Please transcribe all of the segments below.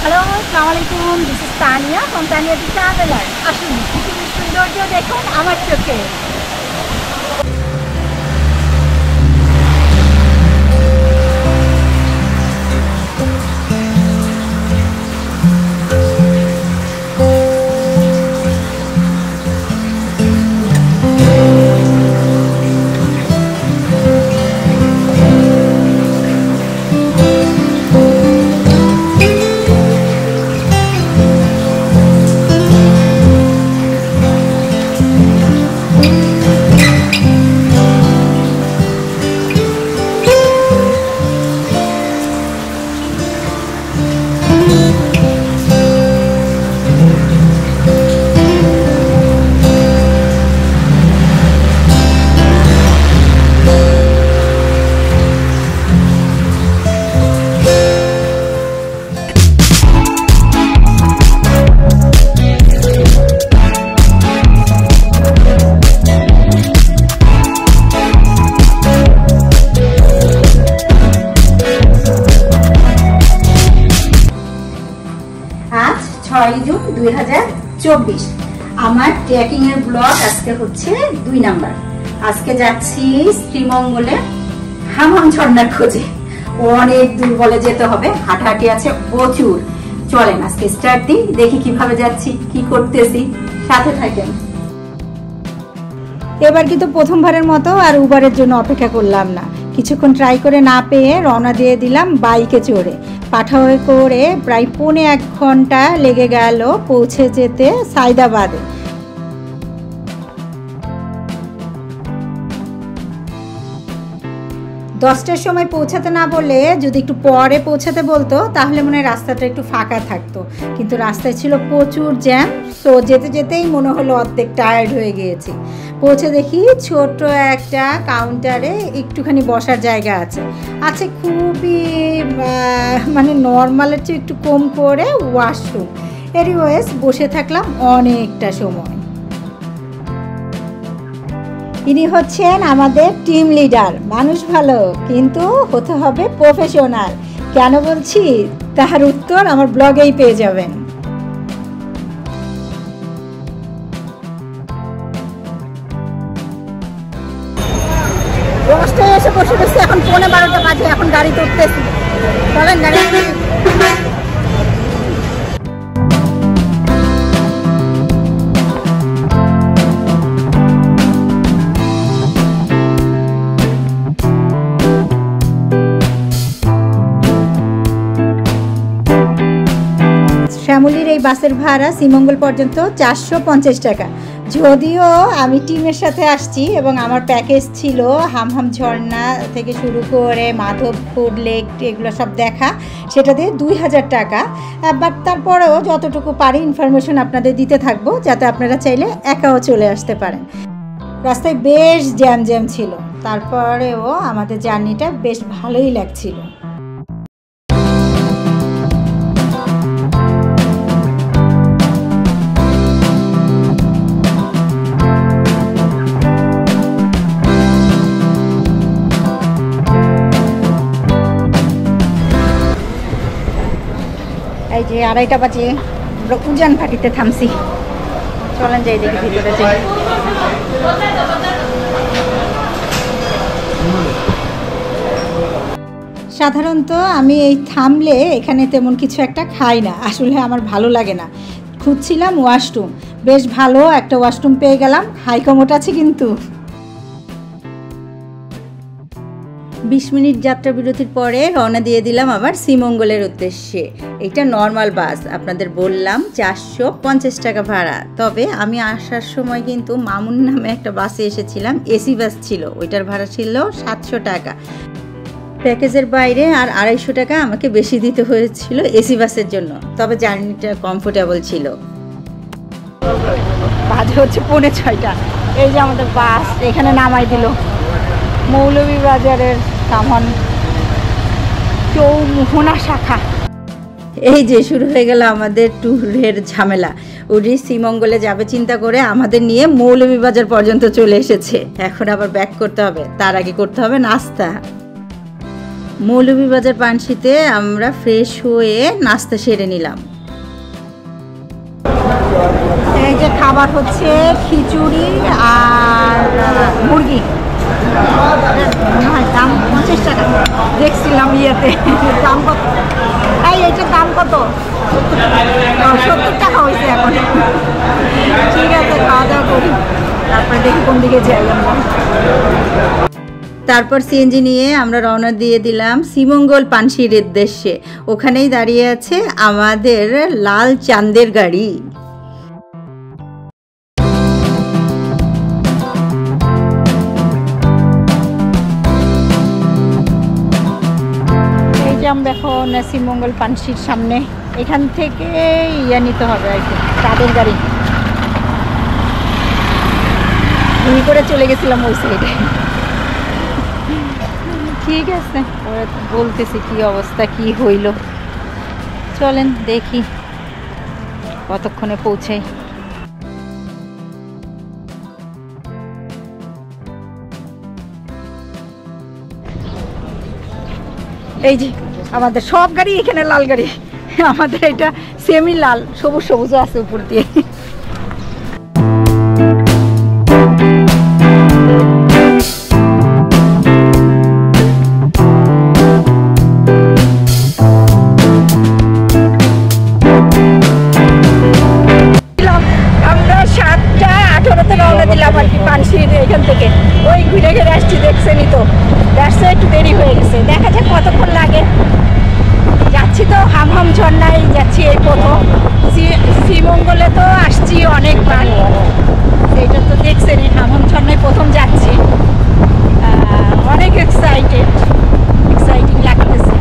Hello, আসসালামু আলাইকুম। This is Tania from Tania the traveller. আসুন পৃথিবীর সৌন্দর্য দেখুন আমার চোখে। আজ 6 জুন 2024। আমার ট্রেকিং এর ব্লগ আজকে হচ্ছে 2 নাম্বার। আজকে যাচ্ছি শ্রীমঙ্গলে হামহাম ঝর্ণার খোঁজে। অনেক দূর বলে যেতে হবে, হাঁটাহাঁটি আছে প্রচুর। চলেন আজকে স্টার্ট দিই, দেখি কিভাবে যাচ্ছি, কি করতেছি, সাথে থাকেন। এবার কিন্তু প্রথমবারের মতো আর উবারের জন্য অপেক্ষা করলাম না। কিছুক্ষণ ট্রাই করে না পেয়ে রওনা দিয়ে দিলাম বাইকে চড়ে। পাঠাওয়ে করে প্রায় 1.25 ঘন্টা লেগে গেল পৌঁছে যেতে সাইদাবাদে। 10টার সময় পৌঁছাতে না বলে যদি একটু পরে পৌঁছাতে বলতো তাহলে মনে হয় রাস্তাটা একটু ফাঁকা থাকতো, কিন্তু রাস্তায় ছিল প্রচুর জ্যাম। সো যেতে যেতেই মনে হলো অর্ধেক টায়ার্ড হয়ে গিয়েছি। পৌঁছে দেখি ছোট একটা কাউন্টারে একটুখানি বসার জায়গা আছে, খুবই মানে নর্মালের চেয়ে একটু কম করে ওয়াশরুম। এনিওয়েজ বসে থাকলাম অনেকটা সময়। ইনি হচ্ছেন আমাদের টিম লিডার। মানুষ ভালো, কিন্তু হতে হবে প্রফেশনাল। কেন বলছি তার উত্তর আমার ব্লগেই পেয়ে যাবেন। দশটায় এসে বসে বসে এখন 11:15 বাজে, এখন গাড়ি করতেছি। চলেন গাড়ি। শ্যামলীর এই বাসের ভাড়া শ্রীমঙ্গল পর্যন্ত 450 টাকা। যদিও আমি টিমের সাথে আসছি এবং আমার প্যাকেজ ছিল হামহাম ঝর্ণা থেকে শুরু করে মাধবপুর লেক এগুলো সব দেখা, সেটা দিয়ে 2000 টাকা। বাট তারপরেও যতটুকু পারি ইনফরমেশন আপনাদের দিতে থাকবো, যাতে আপনারা চাইলে একাও চলে আসতে পারেন। রাস্তায় বেশ জ্যাম ছিল, তারপরেও আমাদের জার্নিটা বেশ ভালোই লাগছিল। এই যে 2:30 বাজে, আমরা উজান ভাটিতে থামছি। চলেন যাই দেখি ভিতরে যাই। সাধারণত আমি এই থামলে এখানে তেমন কিছু একটা খাই না, আসলে আমার ভালো লাগে না। খুঁজছিলাম ওয়াশরুম, বেশ ভালো একটা ওয়াশরুম পেয়ে গেলাম। হাই কমোড আছে কিন্তু। 20 মিনিট যাত্রা বিরতির পরে রওনা দিয়ে দিলাম আবার শ্রীমঙ্গলের উদ্দেশ্যে। এটা নর্মাল বাস, আপনাদের বললাম 450 টাকা ভাড়া। তবে আমি আসার সময় কিন্তু মামুন নামে একটা বাসে এসেছিলাম, এসি বাস ছিল, ওইটার ভাড়া ছিল 700 টাকা। প্যাকেজের বাইরে আর 250 টাকা আমাকে বেশি দিতে হয়েছিল এসি বাসের জন্য, তবে জার্নিটা কমফোর্টেবল ছিল। বাজে হচ্ছে 5:45। এই যে আমাদের বাস এখানে নামাই দিল, মৌলভীবাজারের কামন চৌমোহনা শাখা। এই যে শুরু হয়ে গেল আমাদের ট্যুরের ঝামেলা। উনি শ্রীমঙ্গলে যাবে চিন্তা করে আমাদের নিয়ে মৌলভীবাজার পর্যন্ত চলে এসেছে। এখন আবার ব্যাক করতে হবে, তার আগে করতে হবে নাস্তা। মৌলভীবাজার পানশিতে আমরা ফ্রেশ হয়ে নাস্তা সেরে নিলাম। এই যে খাবার হচ্ছে খিচুড়ি আর মুরগি, দাম 50 টাকা দেখছিলাম ইয়েতে। দাম কত? এইটার দাম কত? 70 টাকা হয়েছে এখন। ঠিক আছে, খাওয়া দাওয়া করি, তারপরে দেখি কোন দিকে যাই আমরা। তারপর সিএনজি নিয়ে আমরা রওনা দিয়ে দিলাম শ্রীমঙ্গল পানশির উদ্দেশ্যে। ওখানেই দাঁড়িয়ে আছে আমাদের লাল চাঁদের গাড়ি। এই যে আমরা এখন শ্রীমঙ্গল পানশির সামনে, এখান থেকে ইয়া নিতে হবে আর কি, চাঁদের গাড়ি। ঘুরি করে চলে গেছিলাম ওই সাইডে। ঠিক আছে, বলতেছি কি অবস্থা কি হইল। চলেন দেখি কতক্ষণে পৌঁছাই। এই যে আমাদের সব গাড়ি এখানে লাল গাড়ি, আমাদের এটা সেমি লাল, সবুজ সবুজ আছে উপর দিয়ে। এখান থেকে ওই ঘুরে ঘুরে আসছি, দেখছেনই তো। ব্যবসা একটু দেরি হয়ে গেছে, দেখা যাক কতক্ষণ লাগে। যাচ্ছি তো হামহাম ঝর্ণায় যাচ্ছি, এই প্রথম। শ্রীমঙ্গলে তো আসছি অনেকবার, সেইটা তো দেখছেনই। হামহাম ঝর্ণায় প্রথম যাচ্ছি, অনেক এক্সাইটিং লাগতেছে।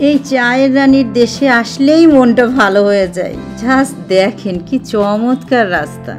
এই চায়ের রানীর দেশে আসলেই মনটা ভালো হয়ে যায়। জাস্ট দেখেন কি চমৎকার রাস্তা।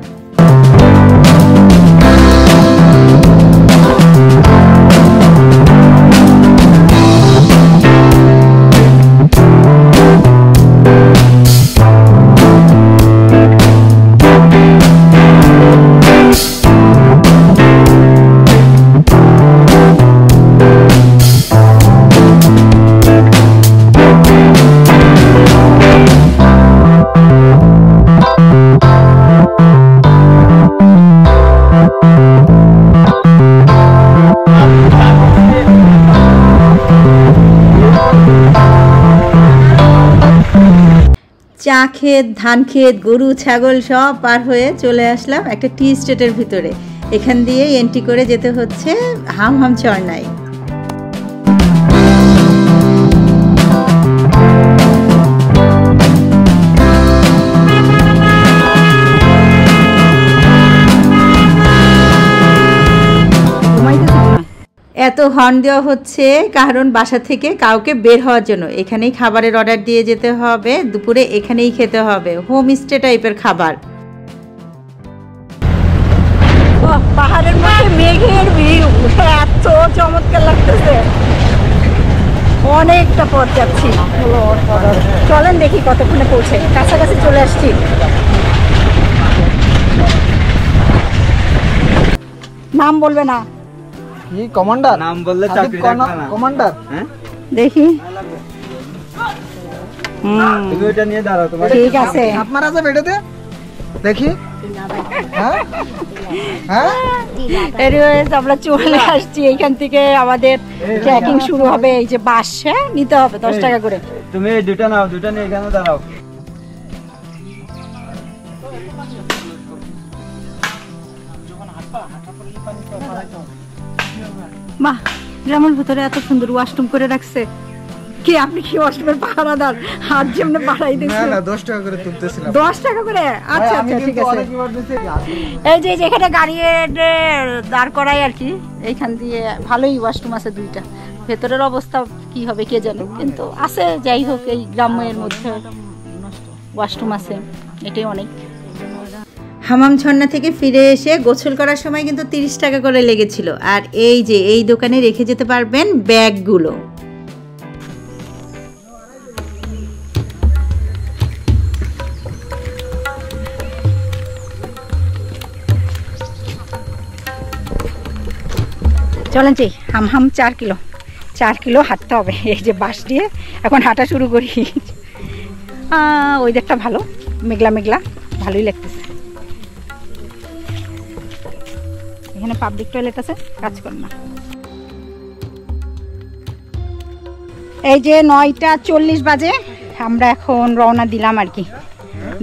চা ক্ষেত, ধান ক্ষেত, গরু ছাগল সব পার হয়ে চলে আসলাম একটা টি স্টেটের ভিতরে। এখান দিয়ে এন্ট্রি করে যেতে হচ্ছে হামহাম ঝর্ণায়। এত হর্ন দেওয়া হচ্ছে কারণ বাসা থেকে কাউকে বের হওয়ার জন্য। এখানেই খাবারের অর্ডার দিয়ে যেতে হবে, দুপুরে এখানেই খেতে হবে, হোম স্টে টাইপের খাবার। পাহাড়ের মধ্যে মেঘের ভিউ, এত চমৎকার লাগতেছে। অনেকটা পথ যাচ্ছি, চলেন দেখি কতক্ষণে পৌঁছে। কাছাকাছি চলে আসছি। নাম বলবে না? কি কমান্ডার? নাম বললে চাকরি রাখবে না। কমান্ডার? হ্যাঁ দেখি। তুমি ওটা নিয়ে দাঁড়াও, তোমার ঠিক আছে। আপনারা যে বেড়েতে দেখি। হ্যাঁ হ্যাঁ, এনিওয়েজ আমরা চলে আসছি। এইখান থেকে আমাদের ট্রেকিং শুরু হবে। এই যে বাস নিতে হবে 10 টাকা করে। তুমি এই দুটো নাও, দুটো নিয়ে এখানে দাঁড়াও। বাহ, গ্রামের ভিতরে এত সুন্দর ওয়াশরুম করে রাখছে। কি আপনি কি ওয়াশরুমের পাহারাদার? হাত যেমন বাড়াই না দিচ্ছেন। না 10 টাকা করে তুলতেছিলাম। 10 টাকা করে? আচ্ছা আচ্ছা, ঠিক আছে। এই যে যেখানে গাড়ি দাঁড় করাই আর কি, এইখান দিয়ে ভালোই ওয়াশরুম আছে দুইটা। ভেতরের অবস্থা কি হবে কে জানে, কিন্তু আছে। যাই হোক, এই গ্রামের মধ্যে ওয়াশরুম আছে, এটাই অনেক। হামাম ঝর্ণা থেকে ফিরে এসে গোসল করার সময় কিন্তু 30 টাকা করে লেগেছিল। আর এই যে এই দোকানে রেখে যেতে পারবেন ব্যাগগুলো। চলেন যাই। হামহাম 4 কিলো, 4 কিলো হাঁটতে হবে এই যে বাস দিয়ে এখন হাঁটা শুরু করি। ওয়েদারটা ভালো, মেঘলা মেঘলা, ভালোই লাগতেছে। এখানে পাবলিক টয়লেট আছে, কাজ করে না। এই যে 9:40 বাজে, আমরা এখন রওনা দিলাম আর কি।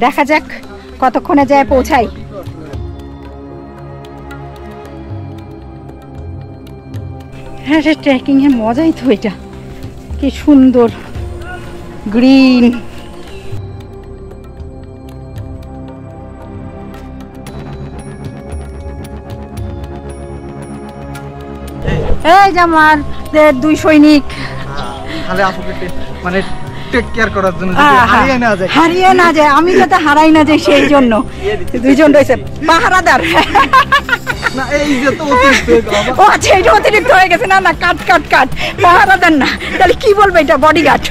দেখা যাক কতক্ষণে যায় পৌঁছাই। হ্যাঁ, ট্রেকিং এর মজাই তো এটা, কি সুন্দর গ্রিন। এই যে আমার 2 সৈনিক তাহলে আপুকে মানে টেক কেয়ার করার জন্য হারিয়ে না যায়, আমি যাতে হারাই না যাই সেই জন্য 2 জন রয়েছে পাহারাদার। না এই যে তো অতিরিক্ত, ও আচ্ছা, এটা অতিরিক্ত হয়ে গেছে। না না, কাট কাট কাট, পাহারাদার না, তাহলে কি বলবো, এটা বডিগার্ড।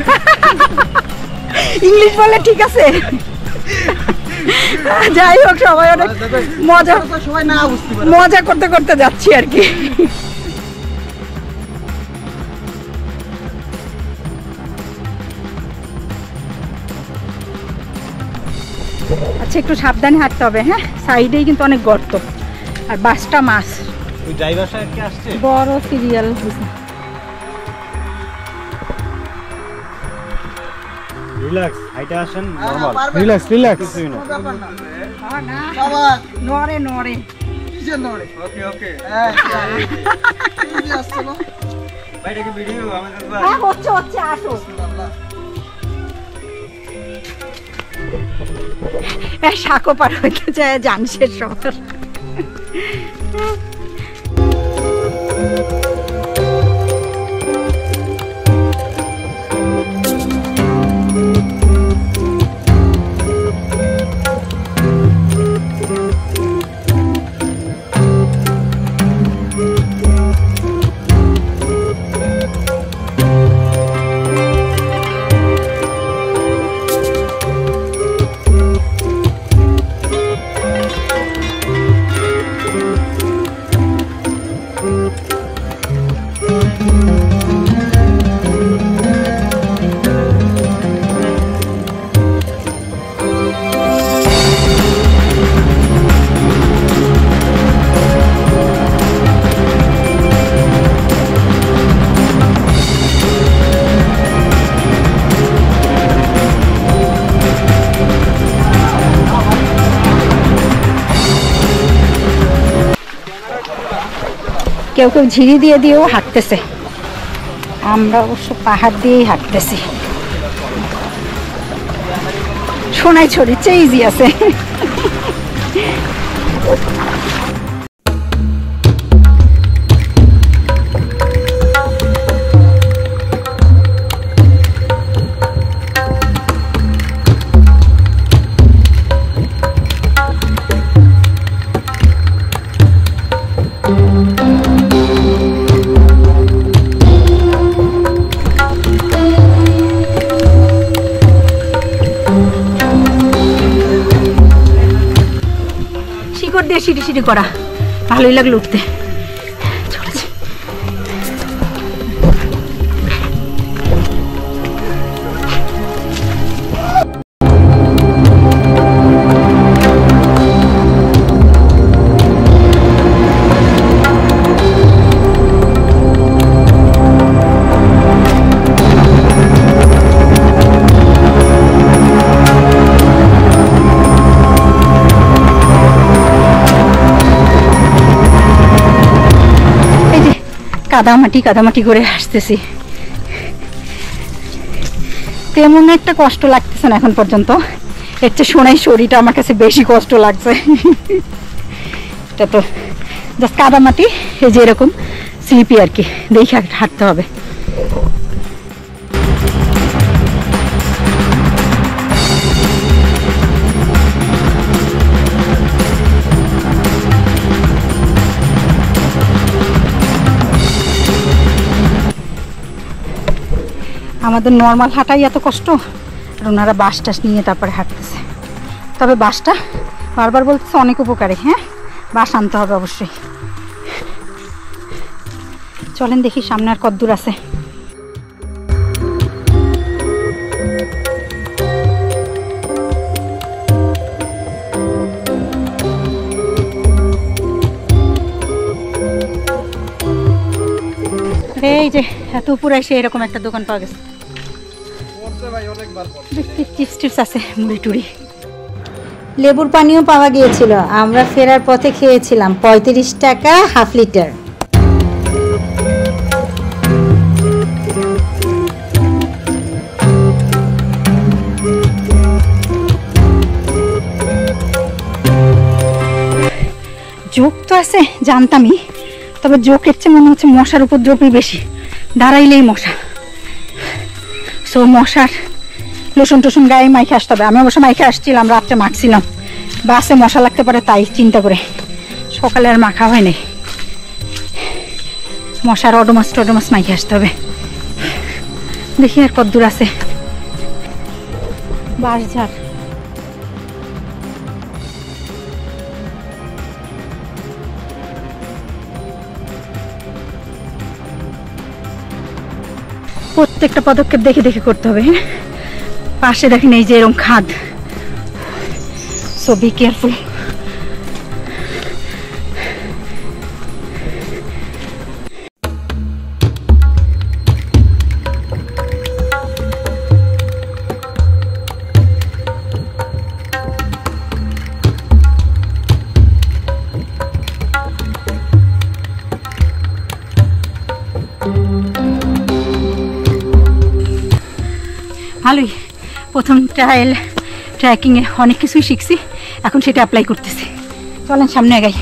ইংলিশ বললে ঠিক আছে। যাই হোক, সবাই অনেক মজা করতে করতে যাচ্ছি আর কি। আচ্ছা, একটু সাবধানে হাঁটতে হবে। হ্যাঁ, সাইডেই কিন্তু অনেক গর্ত, আর বাসটা মাছ ড্রাইভার সাহেব কি আসছে? বড় সিরিয়াল। রিল্যাক্স, হাইটে আসেন, নরমাল, রিল্যাক্স রিল্যাক্স। কিছুই না। বাবা নড়ে নড়ে। কিসের নড়ে? ওকে ওকে। এই যে আসছে না ভাই, এটা কি ভিডিও আমাদের? হ্যাঁ, হচ্ছে হচ্ছে, আসো। শাকো পার হইতে যায় জানসের শহর। কেউ কেউ ঝিরি দিয়ে দিয়েও হাঁটতেছে, আমরা অবশ্য পাহাড় দিয়েই হাঁটতেছি। সোনাই ছড়ির চেয়ে ইজি আছে। সিঁড়ি সিঁড়ি করা, ভালোই লাগলো উঠতে। চলেছি। কাদামাটি কাদামাটি করে আসতেছি, তেমন একটা কষ্ট লাগতেছে না এখন পর্যন্ত। এর চেয়ে সোনাই শরীরটা আমার কাছে বেশি কষ্ট লাগছে। এটা তো জাস্ট কাদামাটি, এই যে এরকম স্লিপি আর কি, দেখে হাঁটতে হবে। আমাদের নর্মাল হাঁটাই এত কষ্ট, আর ওনারা বাস টাস নিয়ে তারপরে হাঁটতেছে। তবে বাসটা বারবার বলতেছে অনেক উপকারী। হ্যাঁ, বাস আনতে হবে অবশ্যই। চলেন দেখি সামনে আর কত দূর আছে। এত উপরে এসে এরকম একটা দোকান পাওয়া গেছে। চিপস টিপস আছে, মুড়ি টুড়ি। লেবুর পানিও পাওয়া গিয়েছিল, আমরা ফেরার পথে খেয়েছিলাম। 35 টাকা হাফ লিটার। জোক তো আছে জানতামই, তবে জোকের চেয়ে মনে হচ্ছে মশার উপদ্রবই বেশি, দাঁড়াইলেই মশা। সো মশার লোশন টোশন গায়ে মাইকে আসতে হবে। আমি অবশ্য মাইকে আসছিলাম, রাত্রে মাখছিলাম, বাসে মশা লাগতে পারে তাই চিন্তা করে সকালে আর মাখা হয় নাই। মশার অডোমাস টডোমাস মাইকে আসতে হবে। দেখি আর কত দূর আছে। বাঁশঝাড়, প্রত্যেকটা পদক্ষেপ দেখে দেখে করতে হবে। হ্যাঁ, পাশে দেখেন এই যে এরকম খাদ, সো বি কেয়ারফুল। ভালোই, প্রথম ট্রেকিংয়ে অনেক কিছুই শিখছি, এখন সেটা অ্যাপ্লাই করতেছি। চলেন সামনে আগাই।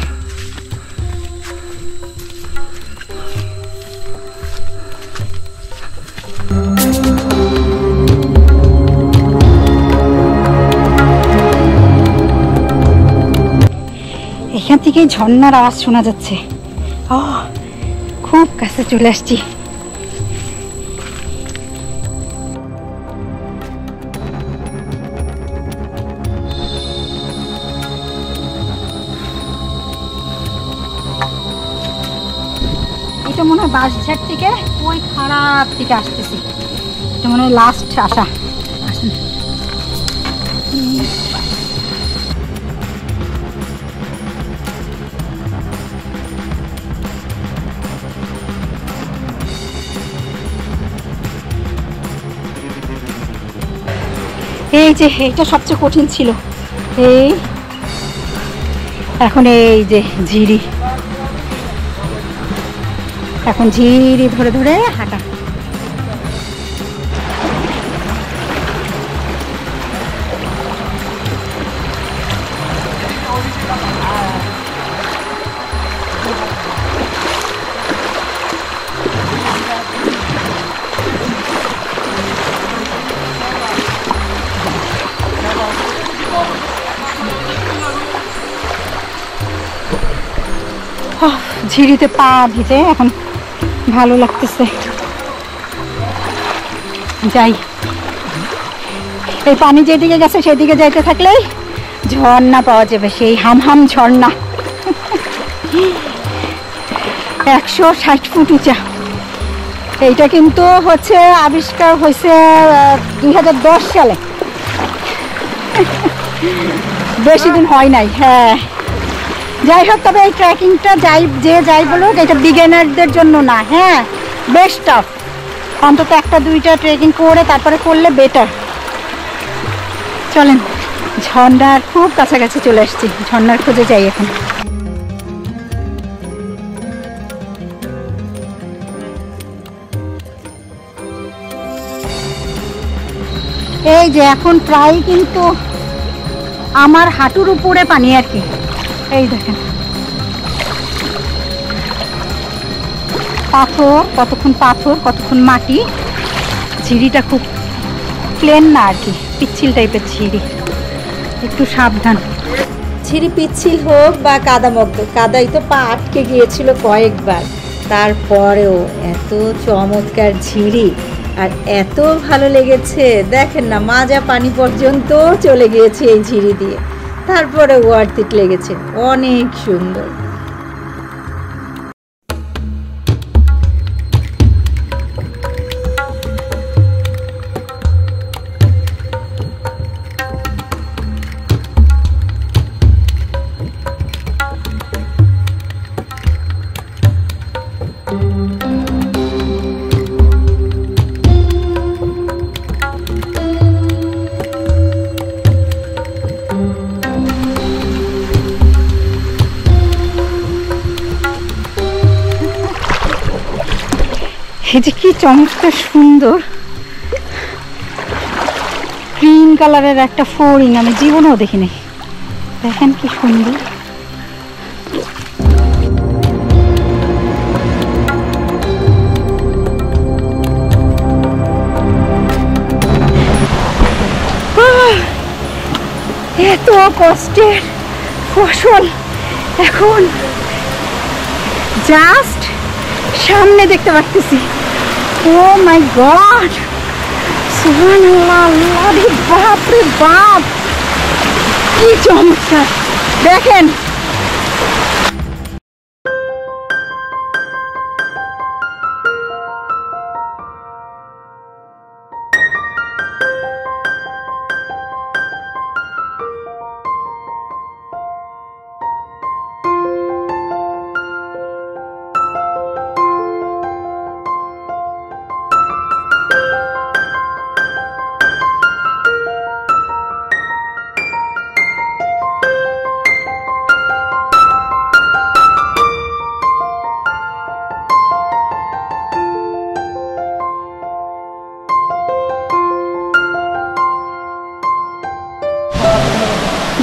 এখান থেকে ঝর্ণার আওয়াজ শোনা যাচ্ছে। খুব কাছে চলে আসছি। এটা মনে হয় বাঁশঝাড় থেকে ওই খারাপ থেকে আসতেছি, এটা মনে হয় লাস্ট আসা। এই যে এইটা সবচেয়ে কঠিন ছিল। এই এখন এই যে ঝিরি, এখন ঝিরি ধরে ধরে হাঁটা। ঝিরিতে পা ভিজে এখন ভালো লাগতেছে। যাই, এই পানি যেদিকে গেছে সেদিকে যাইতে থাকলেই ঝর্ণা পাওয়া যাবে, সেই হামহাম ঝর্ণা। 160 ফুট উঁচা। এইটা কিন্তু হচ্ছে আবিষ্কার হয়েছে 2010 সালে, বেশি দিন হয় নাই। হ্যাঁ, যাই হোক, তবে এই ট্রেকিংটা যাই বলুক, এটা বিগিনারদের জন্য না। হ্যাঁ, বেশ টাফ। অন্তত 1-2টা ট্রেকিং করে তারপরে করলে বেটার। চলেন, ঝর্ণার খুব কাছাকাছি চলে আসছি, ঝর্ণার খোঁজে যাই এখন। এই যে এখন প্রায় কিন্তু আমার হাঁটুর উপরে পানি আর কি। এই দেখেন পাথর, কতক্ষণ পাথর কতক্ষণ মাটি। ঝিরিটা খুব প্লেন না আর কি, পিচ্ছিল টাইপের ঝিরি, একটু সাবধান। ঝিরি পিচ্ছিল হোক বা কাদামগ্ধ, কাদাই তো পা আটকে গিয়েছিল কয়েকবার, তারপরেও এত চমৎকার ঝিরি আর এত ভালো লেগেছে। দেখেন না, মাজা পানি পর্যন্ত চলে গিয়েছে এই ঝিরি দিয়ে, তারপরে ওয়ার্থ ইট লেগেছে, অনেক সুন্দর। এই যে কি চমৎকার সুন্দর গ্রিন কালারের একটা ফড়িং, আমি জীবনেও দেখিনি। দেখেন কি সুন্দর। এত কষ্টের ফসল এখন জাস্ট সামনে দেখতে পাচ্ছি। ও মাই গড, সুবহানাল্লাহ, আরে বাপ রে বাপ, কি চমৎকার। দেখেন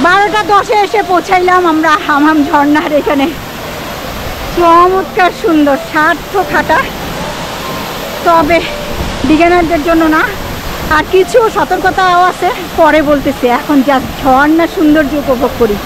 বারোটা 10-এ এসে পৌঁছাইলাম আমরা হামহাম ঝর্ণার এখানে। চমৎকার সুন্দর, সার্থক হাঁটা, তবে বিজ্ঞানীদের জন্য না। আর কিছু সতর্কতাও আছে, পরে বলতেছি। এখন জাস্ট ঝর্ণার সৌন্দর্য উপভোগ করি।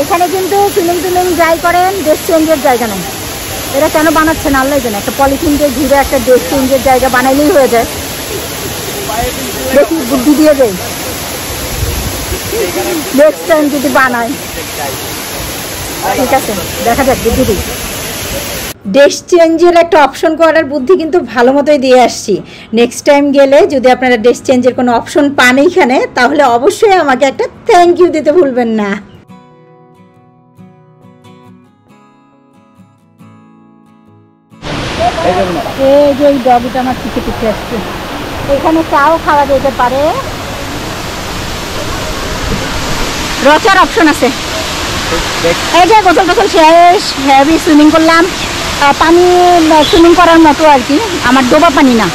এখানে কিন্তু ফিলিং যাই করেন, ড্রেস চেঞ্জের জায়গা নেই। এরা কেন বানাচ্ছেন আল্লাহ জানে। একটা পলিথিন দিয়ে ঘিরে একটা ড্রেস চেঞ্জের জায়গা বানাইলেই হয়ে যায়। দেখি বুদ্ধি দিয়ে দেয়, নেক্সট টাইম যদি বানায়। ঠিক আছে, দেখা যাক বুদ্ধি দিই। ড্রেস চেঞ্জের একটা অপশন করার বুদ্ধি কিন্তু ভালো মতোই দিয়ে আসছি। নেক্সট টাইম গেলে যদি আপনারা ড্রেস চেঞ্জের কোনো অপশন পান এইখানে, তাহলে অবশ্যই আমাকে একটা থ্যাংক ইউ দিতে ভুলবেন না। এই যে এই ডগিটা আমার পিছে আসছে। এখানে চাও খাওয়া যেতে পারে, রচার অপশন আছে। এই যে গোসল টোসল শেষ, হেভি সুইমিং করলাম। পানি সুইমিং করার মতো আর কি, আমার ডোবা পানি না।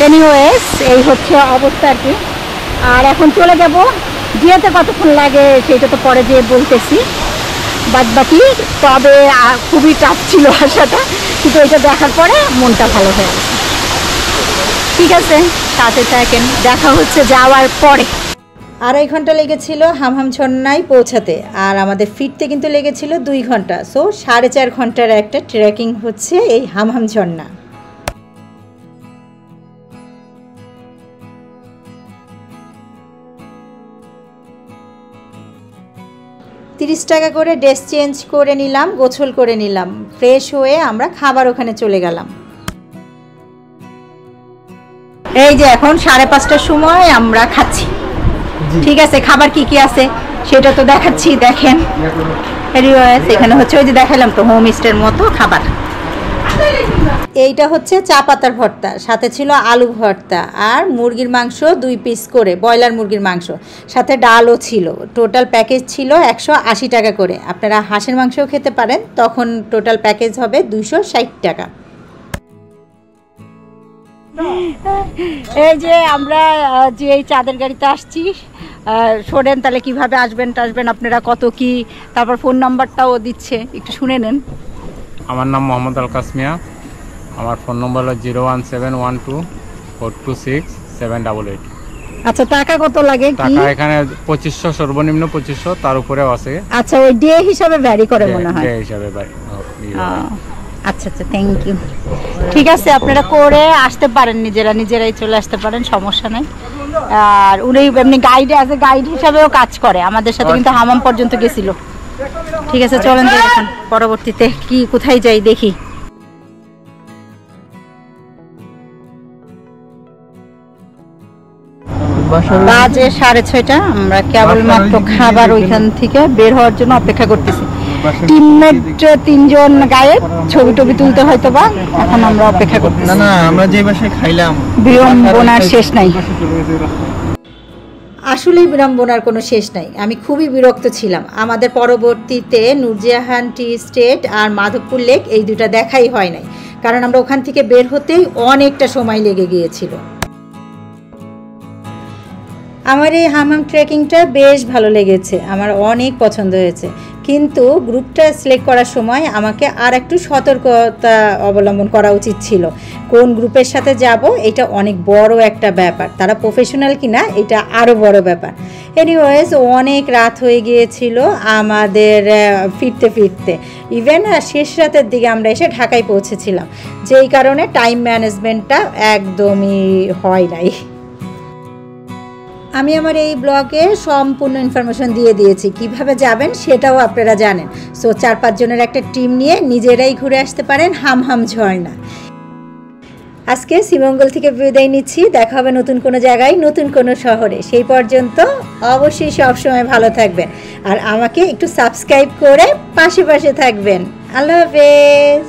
এনিওয়েজ এই হচ্ছে অবস্থা আর কি। আর এখন চলে যাব। যেতে কতক্ষণ লাগে সেটা তো পরে যেয়ে বলতেছি বাদ বাকি। তবে খুবই টাফ ছিল আসাটা, কিন্তু এটা দেখার পরে মনটা ভালো হয়ে গেছে। ঠিক আছে, সাথে থাকেন, দেখা হচ্ছে যাওয়ার পরে। 2.5 ঘন্টা লেগেছিল হামহাম ঝর্ণায় পৌঁছাতে, আর আমাদের ফিরতে কিন্তু লেগেছিল 2 ঘন্টা। সো 4.5 ঘন্টার একটা ট্রেকিং হচ্ছে এই হামহাম ঝর্ণা। $30 টাকা করে ড্রেস চেঞ্জ করে নিলাম, গোসল করে নিলাম, ফ্রেশ হয়ে আমরা খাবার ওখানে চলে গেলাম। এই যে এখন 5:30টার সময় আমরা খাচ্ছি। ঠিক আছে, খাবার কি কি আছে সেটা তো দেখাচ্ছি, দেখেন। এখানে হচ্ছে ওই যে দেখালাম তো হোম স্টের মতো খাবার। এইটা হচ্ছে চা পাতার ভর্তা, সাথে ছিল আলু ভর্তা আর মুরগির মাংস 2 পিস করে, ব্রয়লার মুরগির মাংস, সাথে ডালও ছিল। টোটাল প্যাকেজ ছিল 180 টাকা করে। আপনারা হাঁসের মাংসও খেতে পারেন, তখন টোটাল প্যাকেজ হবে 260 টাকা। এই যে আমরা যে এই চাঁদের গাড়িতে আসছি, শোনেন তাহলে কিভাবে আসবেন টাসবেন আপনারা, কত কি, তারপর ফোন নাম্বারটাও দিচ্ছে, একটু শুনে নেন। আমার নাম মোহাম্মদ আল কাসমিয়া। আমার ফোন নম্বর হলো 01712426788। আচ্ছা, টাকা কত লাগে? টাকা এখানে 2500, সর্বনিম্ন 2500, তার উপরেও আছে। আচ্ছা, ওই ডে হিসাবে ভ্যারি করে মনে হয়। ডে হিসাবে আচ্ছা আচ্ছা, থ্যাংক ইউ। ঠিক আছে, আপনারা করে আসতে পারেন, নিজেরাই চলে আসতে পারেন, সমস্যা নাই। আর উনি এমনি গাইড হিসাবেও কাজ করে, আমাদের সাথে কিন্তু হামাম পর্যন্ত গেছিল। ঠিক আছে, চলেন এখন পরবর্তীতে কি কোথায় যাই দেখি। বাজে 6:30, আমরা কেবলমাত্র খাবার ওইখান থেকে বের হওয়ার জন্য অপেক্ষা করতেছি। টিমমেট 3 জন গায়েব, ছবি টবি তুলতে হয়তো বা, এখন আমরা অপেক্ষা করতেছি। না আমরা যে বাসায় খাইলাম বিড়ম্বনার শেষ নাই, আসলেই বিড়ম্বনার কোনো শেষ নাই। আমি খুবই বিরক্ত ছিলাম। আমাদের পরবর্তীতে নূরজাহান টি স্টেট আর মাধবপুর লেক এই দুটা দেখাই হয় নাই, কারণ আমরা ওখান থেকে বের হতেই অনেকটা সময় লেগে গিয়েছিল। আমার এই হামাম ট্রেকিংটা বেশ ভালো লেগেছে, আমার অনেক পছন্দ হয়েছে। কিন্তু গ্রুপটা সিলেক্ট করার সময় আমাকে আর একটু সতর্কতা অবলম্বন করা উচিত ছিল। কোন গ্রুপের সাথে যাব এটা অনেক বড় একটা ব্যাপার, তারা প্রফেশনাল কিনা এটা আরও বড় ব্যাপার। এনিওয়েজ, অনেক রাত হয়ে গিয়েছিল আমাদের ফিরতে। ইভেন শেষ রাতের দিকে আমরা এসে ঢাকায় পৌঁছেছিলাম, যেই কারণে টাইম ম্যানেজমেন্টটা একদমই হয় নাই। আমি আমার এই ব্লগে সম্পূর্ণ ইনফরমেশন দিয়ে দিয়েছি, কিভাবে যাবেন সেটাও আপনারা জানেন। সো 4-5 জনের একটা টিম নিয়ে নিজেরাই ঘুরে আসতে পারেন হামহাম ঝর্ণা। আজকে শ্রীমঙ্গল থেকে বিদায় নিচ্ছি, দেখা হবে নতুন কোনো জায়গায়, নতুন কোনো শহরে। সেই পর্যন্ত অবশ্যই সবসময় ভালো থাকবেন, আর আমাকে একটু সাবস্ক্রাইব করে পাশে থাকবেন। আল্লাহ হাফেজ।